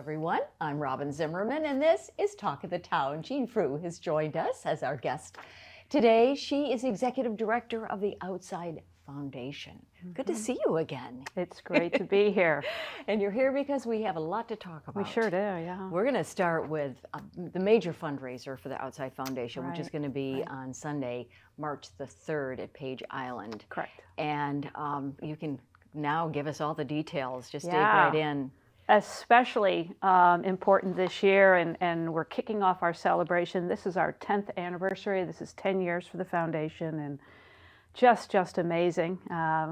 everyone. I'm Robyn Zimmerman, and this is Talk of the Town. Jean Fruh has joined us as our guest today. She is Executive Director of the Outside Foundation. Good to see you again. It's great to be here. And you're here because we have a lot to talk about. We sure do, yeah. We're going to start with the major fundraiser for the Outside Foundation, which is going to be on Sunday, March the 3rd at Page Island. Correct. And you can now give us all the details. Just dig right in. Especially important this year, and we're kicking off our celebration. This is our 10th anniversary. This is 10 years for the foundation, and just amazing.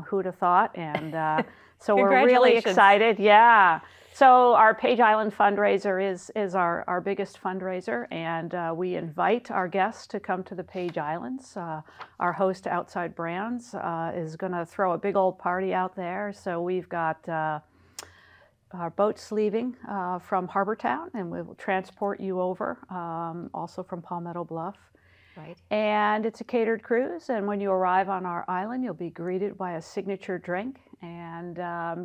Who'd have thought? And so we're really excited. Yeah. So our Page Island fundraiser is our biggest fundraiser, and we invite our guests to come to the Page Islands. Our host, Outside Brands, is going to throw a big old party out there. So we've got our boats leaving from Harbor Town, and we will transport you over, also from Palmetto Bluff. Right. And it's a catered cruise, and when you arrive on our island, you'll be greeted by a signature drink, and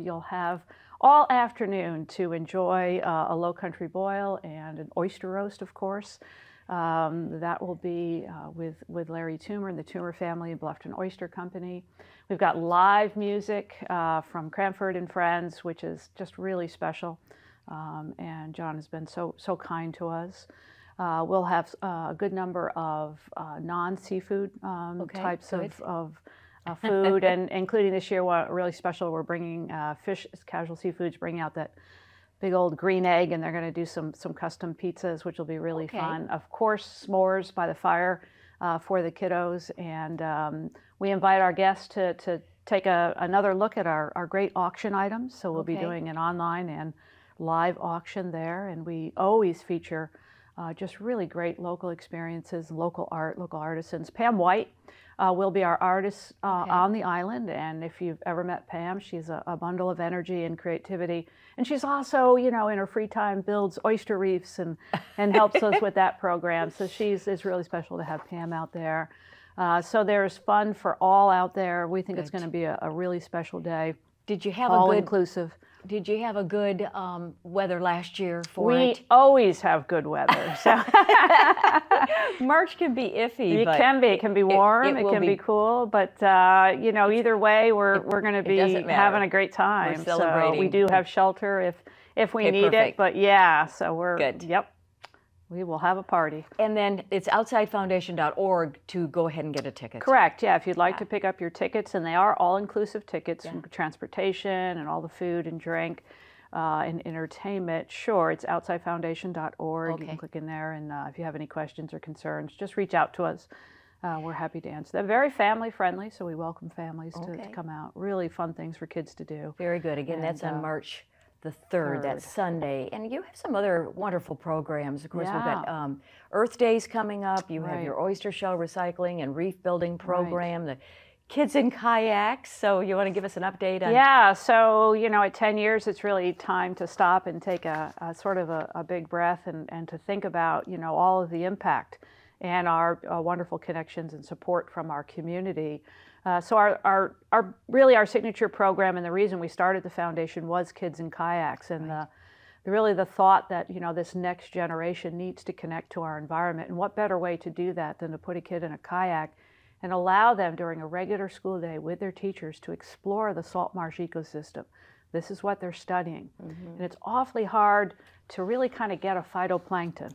you'll have all afternoon to enjoy a Lowcountry boil and an oyster roast, of course. That will be with Larry Toomer and the Toomer family and Bluffton Oyster Company. We've got live music from Cranford and Friends, which is just really special. And John has been so kind to us. We'll have a good number of non-seafood types of food, and including this year, what really special, we're bringing Fish Casual Seafoods, bringing out that big old green egg, and they're going to do some custom pizzas, which will be really fun. Of course, s'mores by the fire for the kiddos, and we invite our guests to take another look at our great auction items. So we'll be doing an online and live auction there, and we always feature just really great local experiences, local art, local artisans. Pam White will be our artist on the island, and if you've ever met Pam, she's a bundle of energy and creativity. And she's also, you know, in her free time builds oyster reefs and helps us with that program. So it's really special to have Pam out there. So there's fun for all out there. We think it's going to be a really special day. Did you have all inclusive? Did you have a good weather last year for it? We always have good weather. So March can be iffy. It can be warm. It can be cool. But you know, either way, we're going to be having a great time. We're celebrating. So we do have shelter if we need it. But yeah, so we're good. Yep. We will have a party. And then it's outsidefoundation.org to go ahead and get a ticket. Correct, yeah. If you'd like to pick up your tickets, and they are all-inclusive tickets, transportation and all the food and drink and entertainment, sure, it's outsidefoundation.org. You can click in there, and if you have any questions or concerns, just reach out to us. We're happy to answer them. Very family-friendly, so we welcome families to come out. Really fun things for kids to do. Very good. Again, that's on March the 3rd, that's Sunday. And you have some other wonderful programs. Of course, we've got Earth Days coming up. You have your oyster shell recycling and reef building program, the Kids in Kayaks. So you want to give us an update on? Yeah, so, you know, at 10 years, it's really time to stop and take a sort of a big breath and to think about, you know, all of the impact and our wonderful connections and support from our community. So our signature program, and the reason we started the foundation, was Kids in Kayaks, and really the thought that, you know, this next generation needs to connect to our environment, and what better way to do that than to put a kid in a kayak and allow them during a regular school day with their teachers to explore the salt marsh ecosystem. This is what they're studying, and it's awfully hard to really kind of get a phytoplankton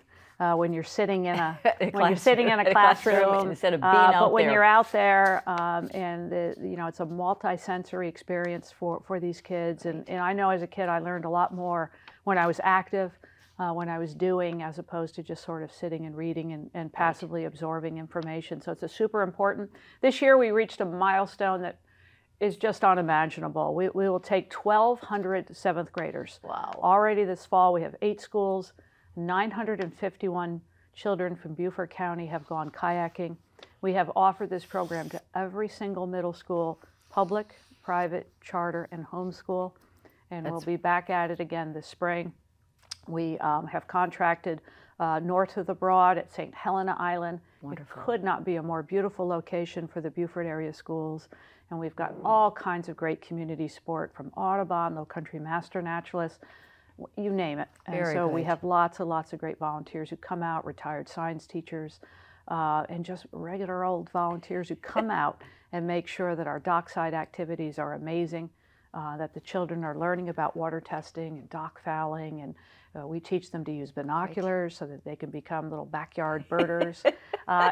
when you're sitting in a classroom instead of being out there. But when you're out there, and you know, it's a multi-sensory experience for these kids. And I know as a kid, I learned a lot more when I was active, when I was doing, as opposed to just sort of sitting and reading and passively absorbing information. So it's a super important. This year we reached a milestone that is just unimaginable. We will take 1,200 7th graders. Wow. Already this fall, we have 8 schools. 951 children from Beaufort County have gone kayaking. We have offered this program to every single middle school, public, private, charter, and homeschool. And we'll be back at it again this spring. We have contracted north of the Broad at St. Helena Island. Wonderful. It could not be a more beautiful location for the Beaufort area schools. And we've got all kinds of great community support from Audubon, Lowcountry Master Naturalists, you name it. And Very so good. we have lots and lots of great volunteers who come out, retired science teachers, and just regular old volunteers who come out and make sure that our dockside activities are amazing, that the children are learning about water testing and dock fouling, and we teach them to use binoculars so that they can become little backyard birders.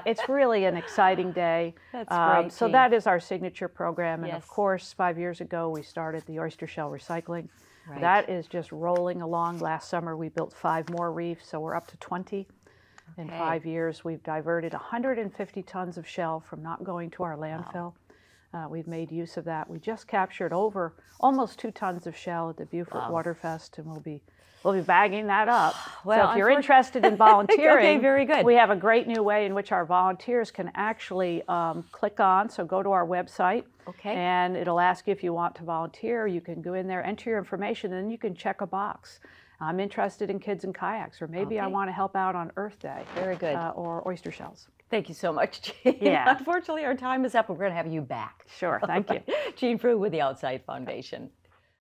It's really an exciting day. That's great, so Jean. that is our signature program. And Yes. of course, 5 years ago, we started the oyster shell recycling. Right. That is just rolling along. Last summer, we built 5 more reefs, so we're up to 20. In 5 years, we've diverted 150 tons of shell from not going to our landfill. We've made use of that. We just captured over almost 2 tons of shell at the Beaufort Waterfest, and we'll be bagging that up. Well, so if you're interested in volunteering, Okay, very good. we have a great new way in which our volunteers can actually click on. So go to our website, and it'll ask you if you want to volunteer. You can go in there, enter your information, and then you can check a box. I'm interested in kids and kayaks, or maybe I want to help out on Earth Day. Very good. Or oyster shells. Thank you so much, Jean. Yeah. Unfortunately, our time is up. We're going to have you back. Sure, thank you. Jean Fruh with the Outside Foundation.